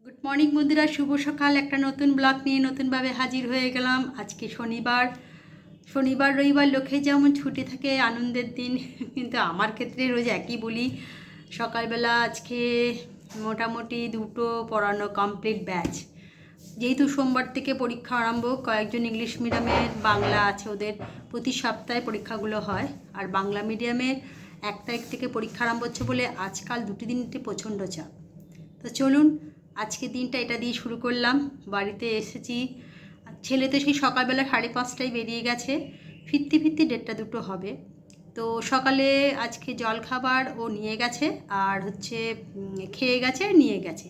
Good morning বন্ধুরা, শুভ সকাল। একটা নতুন ব্লগ নিয়ে নতুনভাবে হাজির হয়ে গেলাম। আজকে শনিবার রবিবার লোকে যেমন ছুটি থাকে, আনন্দের দিন, কিন্তু আমার ক্ষেত্রে রোজ একই বলি। সকালবেলা আজকে মোটামুটি দুটো পড়ানো কমপ্লিট ব্যাচ। যেহেতু সোমবার থেকে পরীক্ষা আরম্ভ, কয়েকজন ইংলিশ মিডিয়ামের বাংলা আছে, ওদের প্রতি সপ্তাহে পরীক্ষাগুলো হয়। আর বাংলা মিডিয়ামের 1 তারিখ থেকে পরীক্ষা আরম্ভ হচ্ছে বলে আজকাল দুটি দিনটি প্রচণ্ড চাপ। তো চলুন আজকের দিনটা এটা দিয়ে শুরু করলাম। বাড়িতে এসেছি, ছেলে তো সেই সকালবেলা 5:30টায় বেরিয়ে গেছে, ফিরতে 1:30 2 হবে। তো সকালে আজকে জলখাবার ও নিয়ে গেছে, আর খেয়ে গেছে আর নিয়ে গেছে।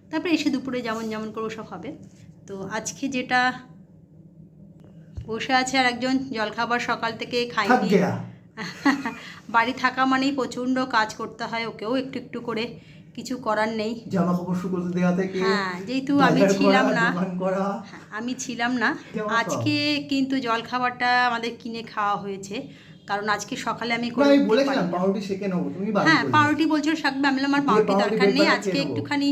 তারপরে এসে দুপুরে যেমন যেমন করে সব হবে। তো আজকে যেটা বসে আছে, আর একজন জলখাবার সকাল থেকে খাইনি। বাড়ি থাকা মানেই প্রচণ্ড কাজ করতে হয়, ওকেও একটু একটু করে, কিছু করার নেই। জামা কাপড় শুকোতে দেওয়া থেকে, হ্যাঁ, যেহেতু আমি ছিলাম না আজকে, কিন্তু জলখাবারটা আমাদের কিনে খাওয়া হয়েছে। কারণ আজকে সকালে আমি বলেছিলাম পাউরুটি সেকে নেবো, তুমি বারণ করলে। পাউরুটি বলছো শাকবে, আমি আমার পাউরুটি দরকার নেই আজকে, একটুখানি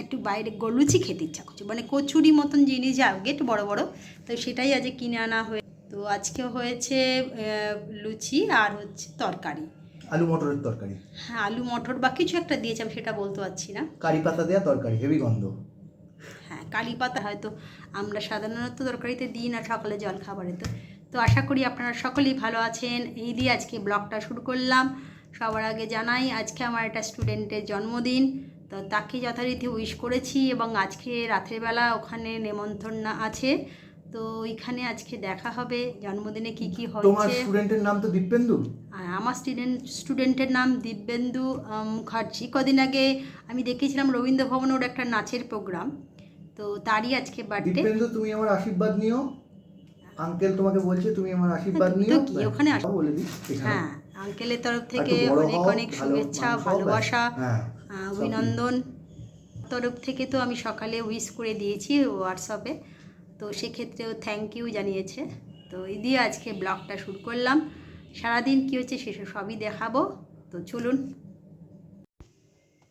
একটু বাইরে লুচি খেতে ইচ্ছা করছে, মানে কচুরি মতন জিনিস যা একটু বড় বড়, তো সেটাই আজকে কিনে আনা হয়ে। তো আজকে হয়েছে লুচি আর তরকারি, আলু মটরের তরকারি। হ্যাঁ, আলু মটর বা কিছু একটা দিয়েছে, আমি সেটা বলতে পারছি না। কারি পাতা দেওয়া তরকারি, হেভি গন্ধ। হ্যাঁ, কারি পাতা হয়তো আমরা সাধারণত তরকারিতে দিই না, সকালে জলখাবারে। তো আশা করি আপনারা সকলেই ভালো আছেন। এই দিয়ে আজকে ব্লগটা শুরু করলাম। সবার আগে জানাই আজকে আমার একটা স্টুডেন্টের জন্মদিন, তো তাকে যথারীতি উইশ করেছি, এবং আজকে রাত্রেবেলা ওখানে নেমন্তন্ন আছে, তো ওইখানে আজকে দেখা হবে জন্মদিনে কি কি হচ্ছে। তোমার স্টুডেন্টের নাম তো দীপেন্দু? আমার স্টুডেন্টের নাম দিব্যেন্দু মুখার্জি। কদিন আগে আমি দেখেছিলাম রবীন্দ্র ভবনে ওর একটা নাচের প্রোগ্রাম, তো তারই আজকে বার্থডে। দীপেন্দু, তুমি আমার আশীর্বাদ নিও। আঙ্কেল তোমাকে বলছে তুমি আমার আশীর্বাদ নিও। কি ওখানে বলে দিই। হ্যাঁ, আঙ্কেলের তরফ থেকে অনেক অনেক শুভেচ্ছা, ভালোবাসা, অভিনন্দন। তরফ থেকে তো আমি সকালে উইশ করে দিয়েছি হোয়াটসঅ্যাপে, তো সেক্ষেত্রেও থ্যাংক ইউ জানিয়েছে। তো এই দিয়ে আজকে ব্লগটা শুরু করলাম। সারাদিন কী হচ্ছে সেসব সবই দেখাবো। তো চলুন,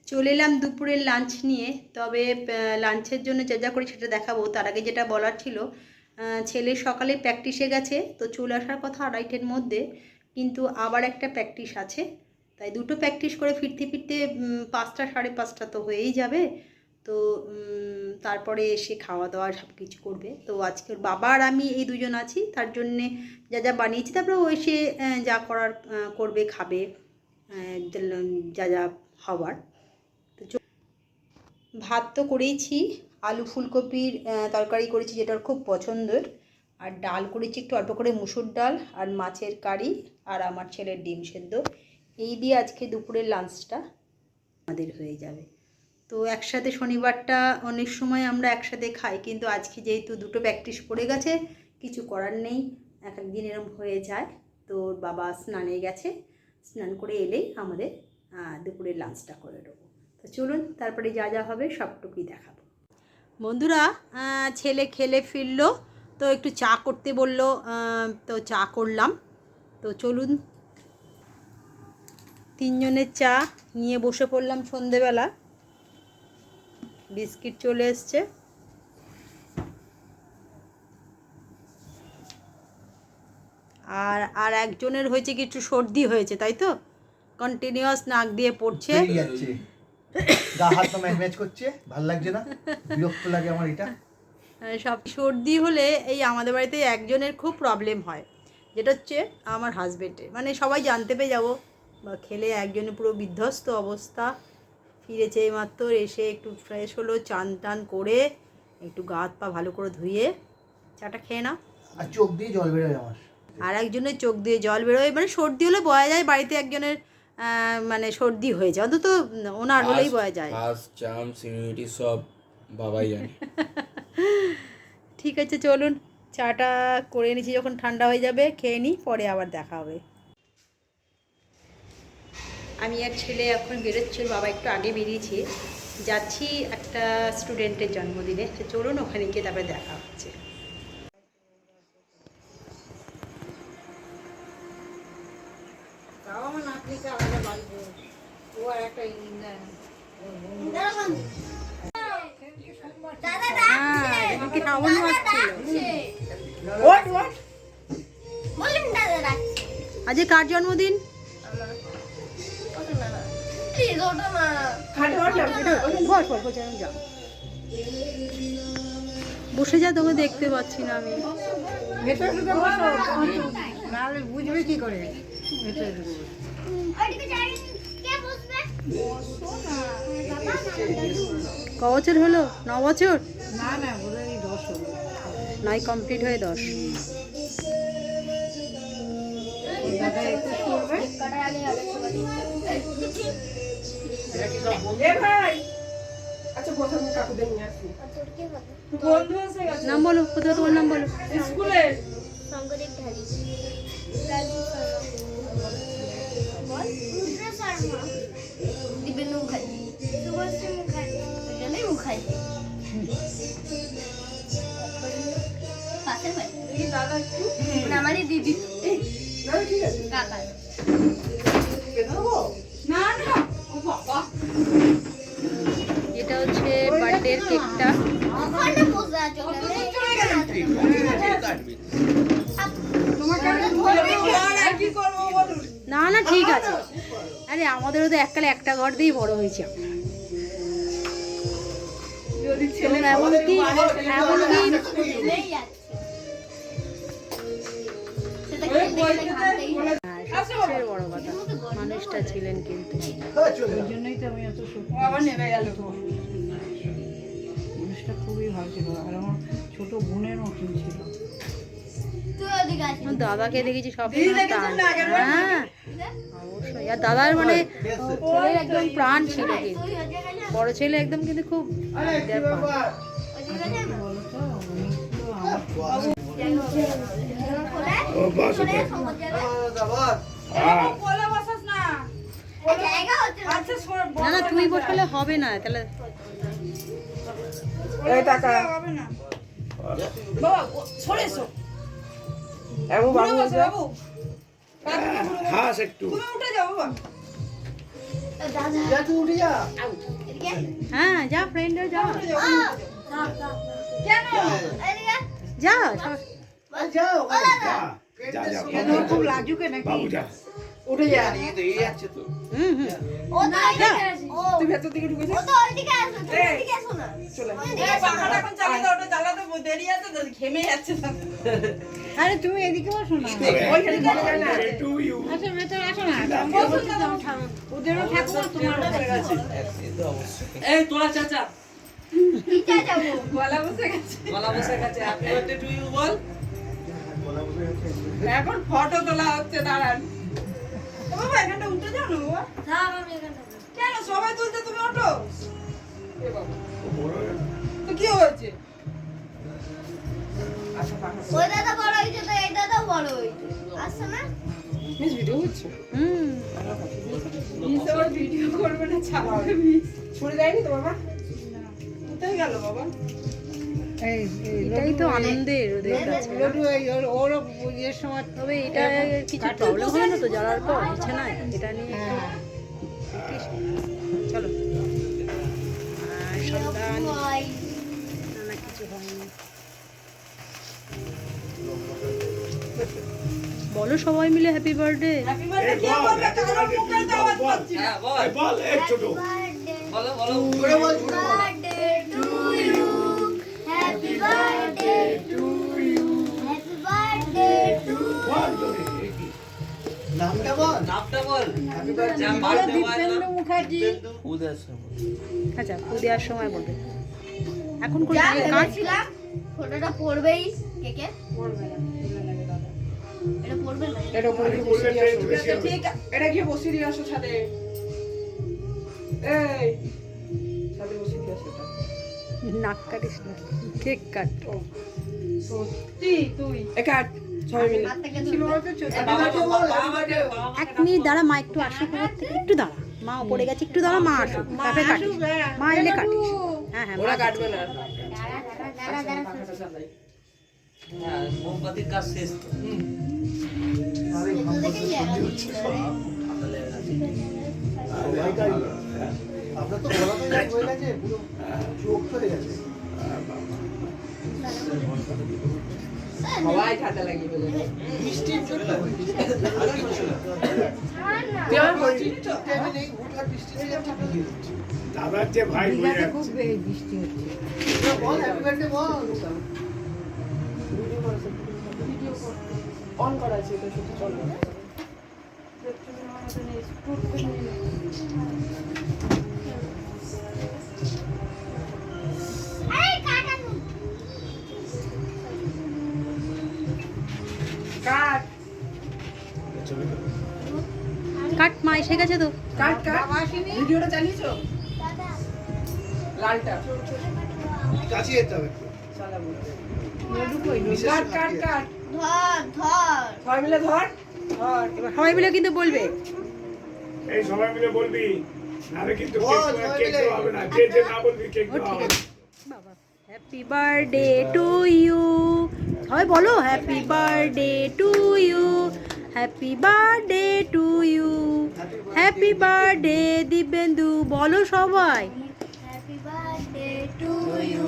চলে এলাম দুপুরের লাঞ্চ নিয়ে। তবে লাঞ্চের জন্য যা যা করি সেটা দেখাবো। তার আগে যেটা বলার ছিল, ছেলে সকালে প্র্যাকটিসে গেছে, তো চলে আসার কথা 2:30-এর মধ্যে, কিন্তু আবার একটা প্র্যাকটিস আছে, তাই দুটো প্র্যাকটিস করে ফিরতে 5টা 5:30 তো হয়েই যাবে। তো তারপরে এসে খাওয়া দাওয়া সব কিছু করবে। তো আজকে ওর বাবা আর আমি এই দুজন আছি, তার জন্যে যা যা বানিয়েছি, তারপরে ও এসে যা করার করবে, খাবে, যা যা হবার। ভাত তো করেইছি, আলু ফুলকপির তরকারি করেছি, যেটা ওর খুব পছন্দের, আর ডাল করেছি একটু অল্প করে মুসুর ডাল, আর মাছের কারি, আর আমার ছেলের ডিম সেদ্ধ। এই দিয়ে আজকে দুপুরের লাঞ্চটা আমাদের হয়ে যাবে। তো একসাথে শনিবারটা অনেক সময় আমরা একসাথে খাই, কিন্তু আজকে যেহেতু দুটো প্র্যাকটিস পড়ে গেছে, কিছু করার নেই, এক একদিন এরম হয়ে যায়। তো ওর বাবা স্নানে গেছে, স্নান করে এলেই আমাদের দুপুরের লাঞ্চটা করে দেবো। তো চলুন, তারপরে যা যা হবে সবটুকুই দেখাবো। বন্ধুরা, ছেলে খেলে ফিরলো, তো একটু চা করতে বললো, তো চা করলাম। তো চলুন, 3 জনের চা নিয়ে বসে পড়লাম সন্ধেবেলা। বিস্কিট চলে এসছে, আর একজনের হয়েছে কি, একটু সর্দি হয়েছে, তাই তো কন্টিনিউয়াস নাক দিয়ে পড়ছে, গা হাত তো ম্যাচ করছে, ভালো লাগছে না, বিরক্ত লাগে আমার এটা। সব সর্দি হলে এই আমাদের বাড়িতে একজনের খুব প্রবলেম হয়, যেটা হচ্ছে আমার হাজবেন্ডের। মানে সবাই জানতে পেয়ে যাবো, বা খেলে একজনের পুরো বিধ্বস্ত অবস্থা। ফিরেছে এইমাত্র, এসে একটু ফ্রেশ হলো, চান টান করে একটু গা হাত পা ভালো করে ধুয়ে চাটা খেয়ে না, আর চোখ দিয়ে জল বেরোয় আমার। আর একজনের চোখ দিয়ে জল বেরোয়, মানে সর্দি হলে বোঝা যায় বাড়িতে একজনের মানে সর্দি হয়েছে, অন্তত ওনার হলেই বোঝা যায়। ফার্স্ট চান্স ইমিউনিটি সব বাবাই জানে। ঠিক আছে, চলুন চাটা করে নিচ্ছি, যখন ঠান্ডা হয়ে যাবে খেয়ে নিই, পরে আবার দেখা হবে। আমি আর ছেলে এখন বেরোচ্ছি, বাবা একটু আগে বেরিয়েছে, যাচ্ছি একটা স্টুডেন্টের জন্মদিনে। তো চলুন ওখানে গিয়ে তারপরে দেখা হচ্ছে। আমার নাতনিকে আলাদা বাড়ি, ও আর একটা হ্যাঁ, এদিকে শ্রাবণ আসছিল। আজকে কার জন্মদিন? বস বস বস, যা। বসে যা, তোকে দেখতে পাচ্ছি না আমি। বুঝবে কি করে? ক বছর হলো? 9 বছর? না না, বোধহয় 10 হলো। 9 কমপ্লিট হয়ে 10। দাদা 21 করবে। আচ্ছা প্রথম কাকুদের নিয়ে আসি নাম বলো, কোথাও তোমার নাম বলো। স্কুলে শঙ্করদেব ঢালি রাজু শর্মা রুদ্র শর্মা দিবেন্দু মুখার্জি শুভশ্রী মুখার্জি দুজনেই মুখার্জি পাশের বাড়ি দাদা একটু আমারই দিদি না ঠিক আছে কাকা না না ও বাবা এটা হচ্ছে বার্থডের কেকটা। ওখানে বসে আছো আর কি করবো বলুন না না, ঠিক আছে। আরে আমাদেরও তো এককালে একটা ঘর দিয়েই বড় হয়েছে। যদি এবং এমনকি নেই যাচ্ছে সেটা খেতে সবচেয়ে বড় কথা, মানুষটা ছিলেন কিন্তু। হ্যাঁ, চলে ওই যাও। জন্যই তো আমি এত সুখ। ও আবার নেমে গেল তো মানুষটা খুবই ভালো ছিল, আর আমার ছোট বোনের মতন ছিল। তুই ওদিকে আছিস আমার দাদাকে দেখেছি সব দিদি দেখেছেন না আগের বার? হ্যাঁ অবশ্যই। আর দাদার মানে ছেলের একদম প্রাণ ছিল কিন্তু, তুই ওদিকে যা বড় ছেলে একদম কিন্তু খুব আরে, কি দেড় প্রাণ। ব্যাপার? ওদিকে যা না বলো তো, অনেকগুলো আমার করে সমুদ্র যাবে আবার কোলে বসাস না জায়গা হচ্ছে না আচ্ছা শোন না না, তুই বসালে হবে না তাহলে। এই টাকা হবে না বাবা সরে এসো বাবু বাবু বাবু হাস একটু তুমি উঠে যাও বাবা দাদা যা, তুই উঠে যা। এদিকে হ্যাঁ যা, ফ্রেন্ডরা যা কেন এদিকে যা। আর যাও, ওখানে যা। কেন খুব লাজুকে নাকি? উঠে যা হুম হুম। ও তো ওইদিকে আছে ও তুই ভেতর দিকে ঢুকে যা ও তো ওইদিকে আছে তুমি ওইদিকে আসো না চলে ওইদিকে এই আসো না। পাখাটা এখন চালিয়ে দাও ওটা চালাতে দেরি আছে তো ঘেমে যাচ্ছে তো আরে তুমি এদিকে বসো না। ওইখানে চলে যায় না আচ্ছা ভেতরে আসো না। ওদেরও ঠাকুর, তোমারও ঠাকুর। এই তোরা চাচা নিচে যাবো গলা বসে গেছে গলা বসে গেছে হ্যাপি বার্থডে টু ইউ বল বলা বুঝে গেছে। এখন ফটো তোলা হচ্ছে দাঁড়ান ও বাবা এখানটা উঠে যাও না বাবা থাম আমি এখানটা কেন সবাই তুলছে তুমি ওঠো এ বাবা তো কি হয়েছে আচ্ছা পাখা ওই দাদা বড় হয়েছে তো এই দাদাও বড় হয়েছে আসছে না মিস ভিডিও হচ্ছে হুম। মিস আবার ভিডিও করবে না ছাড়বে মিস ছুড়ে যায়নি তো বাবা কোথায় গেল বাবা এই এটাই তো আনন্দের ওদের কাছে। লডু ওরও ইয়ের সময় তবে এটা কিছু প্রবলেম হবে না তো জ্বালার পর বিছানায়? এটা নিয়ে দেখিস। চলো। আর সাবধান, ওই না না কিছু হয়নি। বলো সবাই মিলে হ্যাপি বার্থডে। হ্যাপি বার্থডে কে বলবে কারোর মুখে তো আওয়াজ পাচ্ছি না হ্যাঁ বল বার্থডে বলো বলো জোরে বল, জোরে বল। Birthday to you happy birthday to you happy birthday to নামটা বল। নামটা বল হ্যাপি বার্থডে। যা বার্থডে দীপেন্দ্র মুখার্জি। আচ্ছা ও দেওয়ার সময় বলবে। এখন কোন যা কাট? ভেবেছিলাম ফটোটা পড়বেই কেকে পড়বে না এটা পড়বে না এটা উপরে গিয়ে বসিয়ে দিয়ে আসো ঠিক এটা গিয়ে বসিয়ে দিয়ে আসো ছাদে এই ছাদে বসিয়ে দিয়ে আসো এটা নাক কাটিস না, কেক কাট। সত্যি তুই একাট ছয় মিনিট হাত থেকে ছিল ধরবে। বলতে এক মিনিট দাঁড়া, মা একটু আসুক ওপর থেকে, একটু দাঁড়া। মা পড়ে গেছে, একটু দাঁড়া, মা আসুক তারপরে কাটিস। মা এলে কাটিস। হ্যাঁ হ্যাঁ, ওরা মা কাটবে না দাঁড়া দাঁড়া পাখাটা চালাই হ্যাঁ মোমবাতির কাজ শেষ তো আরে, দেখে সবাই কাটবে। আপনার তো গলা তো যাই হয়ে গেছে পুরো চোখ হয়ে গেছে সবাই ঠান্ডা লাগিয়ে ফেলে বৃষ্টির জন্য ছাড় না। তুই আমার বলছি টাইমে নেই হুটহাট বৃষ্টি থেকে আমি ভিজে যাচ্ছি দাদার যে ভাই বলে দীঘাতে যাচ্ছে। খুব বৃষ্টি হচ্ছে বল হ্যাপি বার্থডে বল ভিডিও অন করা আছে এটা শুধু চলবে আরে কাটানো। কাট কাট মা এসে গেছে তো। কাট কাট ভিডিওটা চালিয়েছো দাদা লালটা কাছে যেতে হবে একটু চালাবো বিশেষ কাট করে কাট কাট ধর ধর। সবাই মিলে ধর ধর এবার সবাই মিলে কিন্তু বলবে এই সবাই মিলে বলবি নাহলে কিন্তু বল, কেক সবাই কেক মিলে। দেওয়া হবে না যে যে না বলবি কেক ও দেওয়া ঠিক হবে আছে বাবা হ্যাপি বার্থডে টু ইউ সবাই বলো happy birthday to you happy birthday to you happy birthday Dibyendu বলো সবাই happy birthday to you.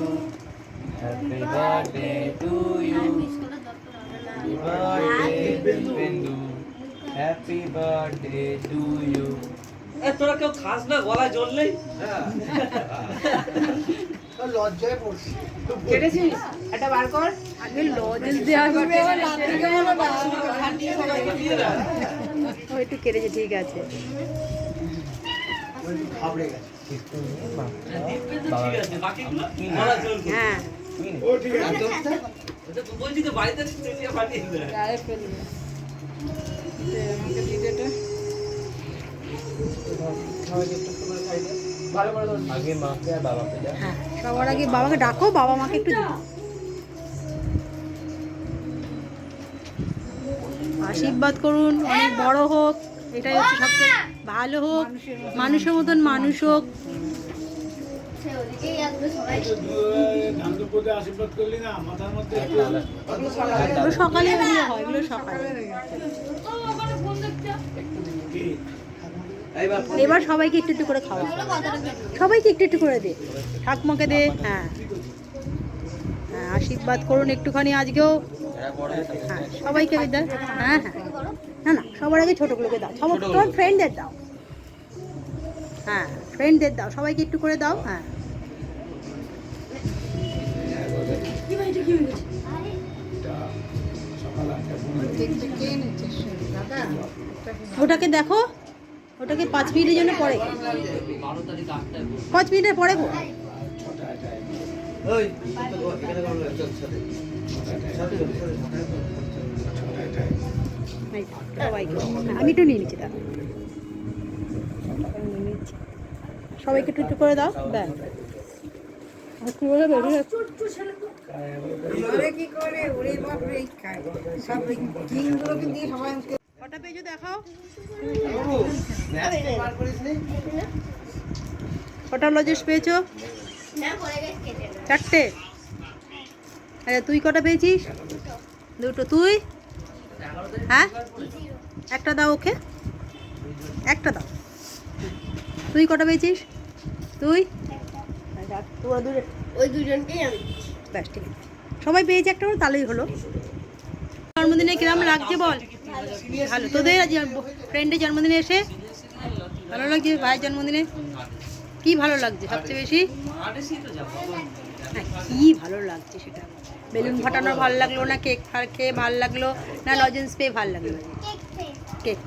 Happy birthday to you. Happy birthday to you. এ তোরা কেউ খাস না গলায় জ্বললেই আর লজ্জায় পড়ছি কেটেছিস একটা বার কর আগে লজেন্স দেওয়া হবে ও একটু কেটেছে ঠিক আছে আমার একটু ঘাবড়ে গেছে ঠিক আছে বাকিগুলো গলা জ্বলবে হ্যাঁ ও ঠিক আছে এটা তো বলছি তো বাড়িতে চিচিয়ে পাঠিয়ে দেবে গায়ে ফেলবে আমাকে ভিডিওটা ভালো করে ধর आगे माँ के बाबा पे जा হ্যাঁ সবার আগে বাবাকে ডাকো বাবা মাকে একটু দিও আশীর্বাদ করুন অনেক বড় হোক এটাই হচ্ছে সবচেয়ে ভালো হোক মানুষের মতন মানুষ হোক সে ওদিকেই আসবে সবাই। ধানদুপুরে আশীর্বাদ করলি না মাথার মধ্যে একটু এগুলো সকালে এগুলো হয় এগুলো সকালে কি? এবার সবাইকে একটু একটু করে খাওয়া সবাইকে একটু একটু করে দে ঠাকুমাকে দে হ্যাঁ হ্যাঁ আশীর্বাদ করুন একটুখানি আজকেও হ্যাঁ সবাইকে দে হ্যাঁ হ্যাঁ না না সবার আগে ছোটোগুলোকে দাও সবার তোমার ফ্রেন্ডদের দাও হ্যাঁ ফ্রেন্ডদের দাও সবাইকে একটু করে দাও হ্যাঁ ওটাকে দেখো ওটাকে 5 মিনিটের জন্য পরে 12 তারিখ 8টায় 5 মিনিটের পরে গো ওই এখানে করবে সাথে এই তো, সবাইকে হ্যাঁ, আমি একটু নিয়ে নিচ্ছি দাদা নিয়ে নিচ্ছি সবাইকে একটু একটু করে দাও ব্যাস আর কি বলে বেরিয়ে যাচ্ছে। ওরে কি করে ওরে বাপরে খায় সব কিংগুলোকে দিয়ে সবাই কটা পেয়েছো দেখাও বার করিস নি কটা লজেস পেয়েছো না পড়ে গেছে কেটে না। 4টে আচ্ছা তুই কটা পেয়েছিস দুটো তুই হ্যাঁ একটা দাও ওকে একটা দাও তুই কটা পেয়েছিস তুই আচ্ছা, তোরা দুটো ওই দুজনকেই আমি ব্যাস ঠিক আছে সবাই পেয়েছে একটা করে তাহলেই হলো জন্মদিনে কিরম লাগছে বল ভালো তোদের ফ্রেন্ডের জন্মদিনে এসে ভালো লাগছে ভাইয়ের জন্মদিনে কি ভালো লাগছে সবচেয়ে বেশি আড়েসি তো যাবো হ্যাঁ কি ভালো লাগছে সেটা বেলুন ফাটানো ভালো লাগলো না কেক খেয়ে ভালো লাগলো না লজেন্স পেয়ে ভালো লাগলো কেক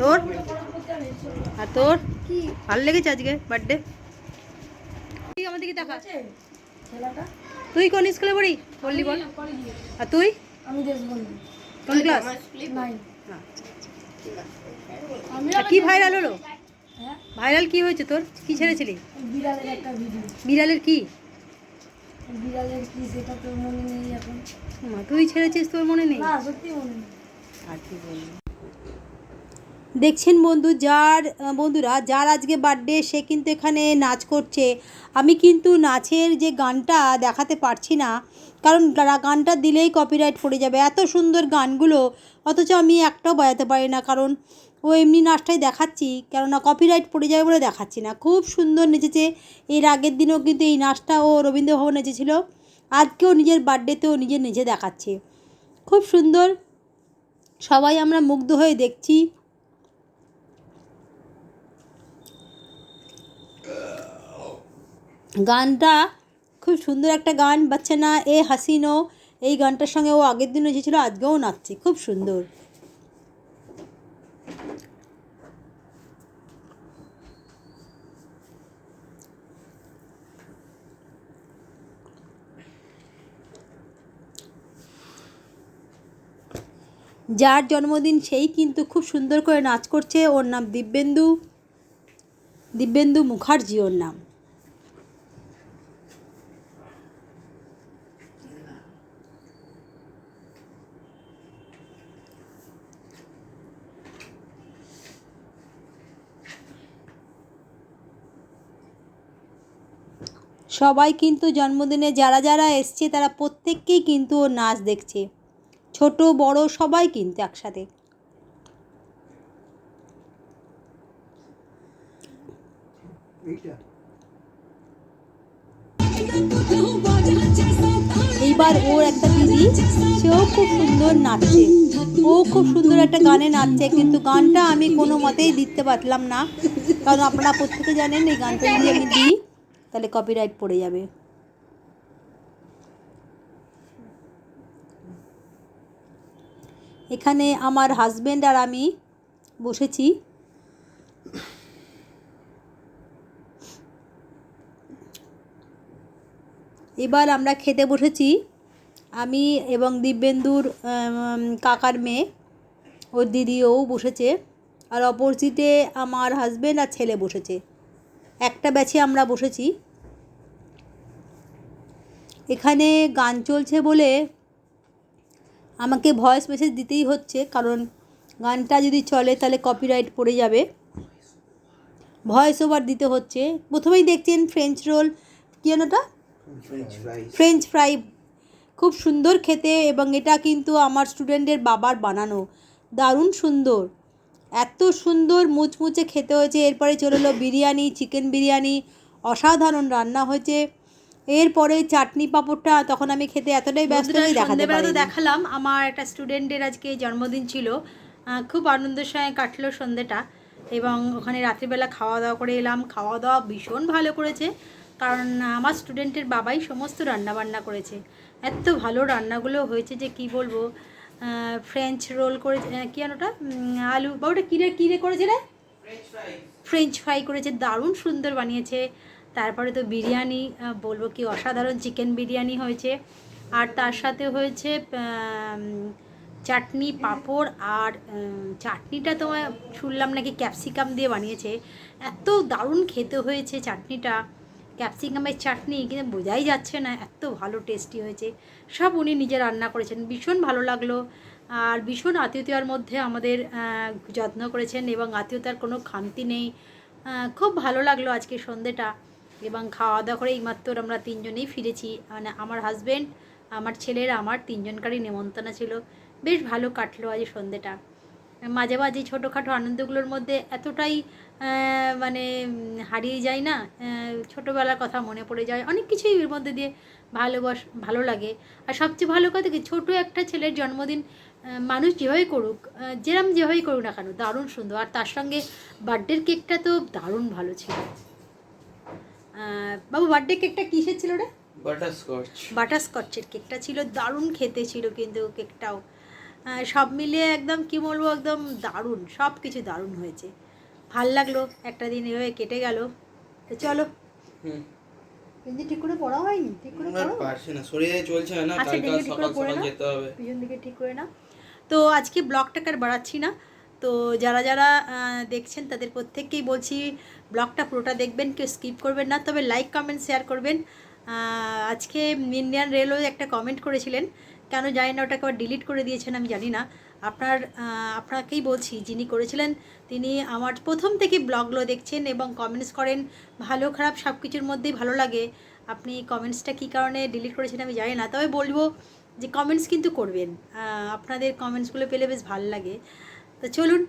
তোর আর তোর ভালো লেগেছে আজকে বার্থডে আমাদেরকে দেখা তুই কোন স্কুলে পড়ি বললি বল আর তুই আমি দেশবন্ধু কোন ক্লাস নাই কি ভাইরাল হলো ভাইরাল কি হয়েছে তোর কি ছেড়েছিলি বিড়ালের একটা ভিডিও বিড়ালের কি বিড়ালের কি সেটা তো মনে নেই এখন মা, তুই ছেড়েছিস তোর মনে নেই না সত্যি মনে নেই আর কি বলবো দেখছেন বন্ধুরা যার আজকে বার্থডে সে কিন্তু এখানে নাচ করছে আমি কিন্তু নাচের যে গানটা দেখাতে পারছি না কারণ গানটা দিলেই কপিরাইট পড়ে যাবে এত সুন্দর গানগুলো অথচ আমি একটাও বাজাতে পারি না কারণ ও এমনি নাচটাই দেখাচ্ছি, কেননা কপিরাইট পড়ে যাবে বলে দেখাচ্ছি না। খুব সুন্দর নেচেছে। এর আগের দিনও কিন্তু এই নাচটা ও রবীন্দ্রভবন নেচেছিল, আজকেও নিজের বার্থডেতেও নিজে নেচে দেখাচ্ছে। খুব সুন্দর, সবাই আমরা মুগ্ধ হয়ে দেখছি। গানটা খুব সুন্দর একটা গান, বাচ্চা না এ হাসিনো, এই গানটার সঙ্গে ও আগের দিনও এসেছিল, আজকেও নাচছে, খুব সুন্দর। যার জন্মদিন সেই কিন্তু খুব সুন্দর করে নাচ করছে। ওর নাম দিব্যেন্দু মুখার্জি ওর নাম। সবাই কিন্তু জন্মদিনে যারা যারা এসছে তারা প্রত্যেককেই কিন্তু ওর নাচ দেখছে, ছোট বড় সবাই কিন্তু একসাথে। এইবার ওর একটা দিদি, সেও খুব সুন্দর নাচছে, ও খুব সুন্দর একটা গানে নাচছে, কিন্তু গানটা আমি কোনো মতেই দিতে পারলাম না, কারণ আপনারা প্রত্যেকে জানেন এই গানটা যদি আমি দিই তাহলে কপিরাইট পড়ে যাবে। এখানে আমার হাজব্যান্ড আর আমি বসেছি। এবার আমরা খেতে বসেছি, আমি এবং দিব্যেন্দুর কাকার মেয়ে, ওর দিদিও বসেছে, আর অপোজিটে আমার হাজব্যান্ড আর ছেলে বসেছে। একটা ব্যাচে আমরা বসেছি। এখানে গান চলছে বলে আমাকে ভয়েস মেসেজ দিতেই হচ্ছে, কারণ গানটা যদি চলে তাহলে কপিরাইট পড়ে যাবে, ভয়েস ওভার দিতে হচ্ছে। প্রথমেই দেখছেন ফ্রেঞ্চ রোল, কী যেন ওটা, ফ্রেঞ্চ ফ্রাই, খুব সুন্দর খেতে, এবং এটা কিন্তু আমার স্টুডেন্টের বাবার বানানো, দারুণ সুন্দর, এত সুন্দর মুচমুচে খেতে হয়েছে। এরপরে চলে এলো বিরিয়ানি, চিকেন বিরিয়ানি, অসাধারণ রান্না হয়েছে। এরপরে চাটনি পাঁপড়টা তখন আমি খেতে এতটাই ব্যস্ত হয়ে দেখাতে পারিনি। দেখালাম আমার একটা স্টুডেন্টের আজকে জন্মদিন ছিল, খুব আনন্দের সঙ্গে কাটলো সন্ধ্যেটা, এবং ওখানে রাত্রিবেলা খাওয়া দাওয়া করে এলাম। খাওয়া দাওয়া ভীষণ ভালো করেছে, কারণ আমার স্টুডেন্টের বাবাই সমস্ত রান্নাবান্না করেছে। এত ভালো রান্নাগুলো হয়েছে যে কি বলবো। ফ্রেঞ্চ রোল করে, কী যেন ওটা, আলু বা ওটা কিরে করেছে রে, ফ্রেঞ্চ ফ্রাই করেছে, দারুণ সুন্দর বানিয়েছে। তারপরে তো বিরিয়ানি বলবো কি অসাধারণ, চিকেন বিরিয়ানি হয়েছে, আর তার সাথে হয়েছে চাটনি পাঁপড়, আর চাটনিটা তোমায় শুনলাম নাকি ক্যাপসিকাম দিয়ে বানিয়েছে, এত দারুণ খেতে হয়েছে চাটনিটা, ক্যাপসিকামের চাটনি, কিন্তু বোঝাই যাচ্ছে না, এত ভালো টেস্টি হয়েছে। সব উনি নিজে রান্না করেছেন, ভীষণ ভালো লাগলো। আর ভীষণ আত্মীয়তার মধ্যে আমাদের যত্ন করেছেন, এবং আত্মীয়তার কোনো খামতি নেই। খুব ভালো লাগলো আজকে সন্ধ্যেটা, এবং খাওয়া দাওয়া করে এইমাত্র আমরা তিনজনেই ফিরেছি, মানে আমার হাজব্যান্ড, আমার ছেলের, আমার তিনজনকারই নেমন্তন্ন ছিল। বেশ ভালো কাটলো আজ সন্ধ্যেটা। মাঝে মাঝে ছোটোখাটো আনন্দগুলোর মধ্যে এতটাই মানে হারিয়ে যায় না, ছোটোবেলার কথা মনে পড়ে যায়, অনেক কিছুই এর মধ্যে দিয়ে ভালো লাগে। আর সবচেয়ে ভালো কথা কি, ছোটো একটা ছেলের জন্মদিন মানুষ যেভাবেই করুক, যেভাবেই করুক না কেন, দারুণ সুন্দর। আর তার সঙ্গে বার্থডের কেকটা তো দারুণ ভালো ছিল। বাবু, বার্থডে কেকটা কিসের ছিল রে? বাটারস্কচের কেকটা ছিল, দারুণ খেতে ছিল কিন্তু কেকটাও। সব মিলিয়ে একদম কি বলবো, একদম দারুণ, সব কিছু দারুণ হয়েছে। ভাল লাগলো, একটা দিন এভাবে কেটে গেল। তো চলো, কিন্তু ঠিক করে পড়া হয়নি, ঠিক করে পারছি না, শরীরে চলছে না, আচ্ছা কালকে সকাল সকাল যেতে হবে, পিছন দিকে ঠিক করে না। তো আজকে ব্লগটাকে আর বাড়াচ্ছি না। তো যারা যারা দেখছেন তাদের প্রত্যেককেই বলছি, ব্লগটা পুরোটা দেখবেন, কেউ স্কিপ করবেন না, তবে লাইক কমেন্ট শেয়ার করবেন। আজকে ইন্ডিয়ান রেলওয়ে একটা কমেন্ট করেছিলেন, কেন জানি না, ওটাকে আবার ডিলিট করে দিয়েছেন আমি জানি না। আপনাকেই বলছি, যিনি করেছিলেন তিনি আমার প্রথম থেকে ব্লগগুলো দেখছেন এবং কমেন্টস করেন, ভালো খারাপ সব কিছুর মধ্যেই ভালো লাগে। আপনি কমেন্টসটা কী কারণে ডিলিট করেছেন আমি জানি না, তবে বলবো যে কমেন্টস কিন্তু করবেন, আপনাদের কমেন্টসগুলো পেলে বেশ ভালো লাগে। তো চলুন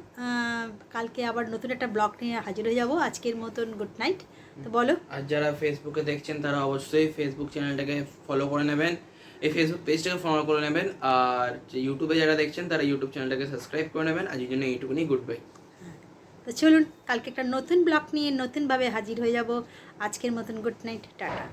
কালকে আবার নতুন একটা ব্লগ নিয়ে হাজির হয়ে যাব। আজকের মতন গুড নাইট। তো বলো। আর যারা ফেসবুকে দেখছেন তারা অবশ্যই ফেসবুক চ্যানেলটাকে ফলো করে নেবেন, এই ফেসবুক পেজটাকে ফলো করে নেবেন। আর যে ইউটিউবে যারা দেখছেন তারা ইউটিউব চ্যানেলটাকে সাবস্ক্রাইব করে নেবেন। আজকের জন্য এইটুকুনি, গুড বাই। তো চলুন কালকে একটা নতুন ব্লগ নিয়ে নতুনভাবে হাজির হয়ে যাব। আজকের মতন গুড নাইট, টাটা।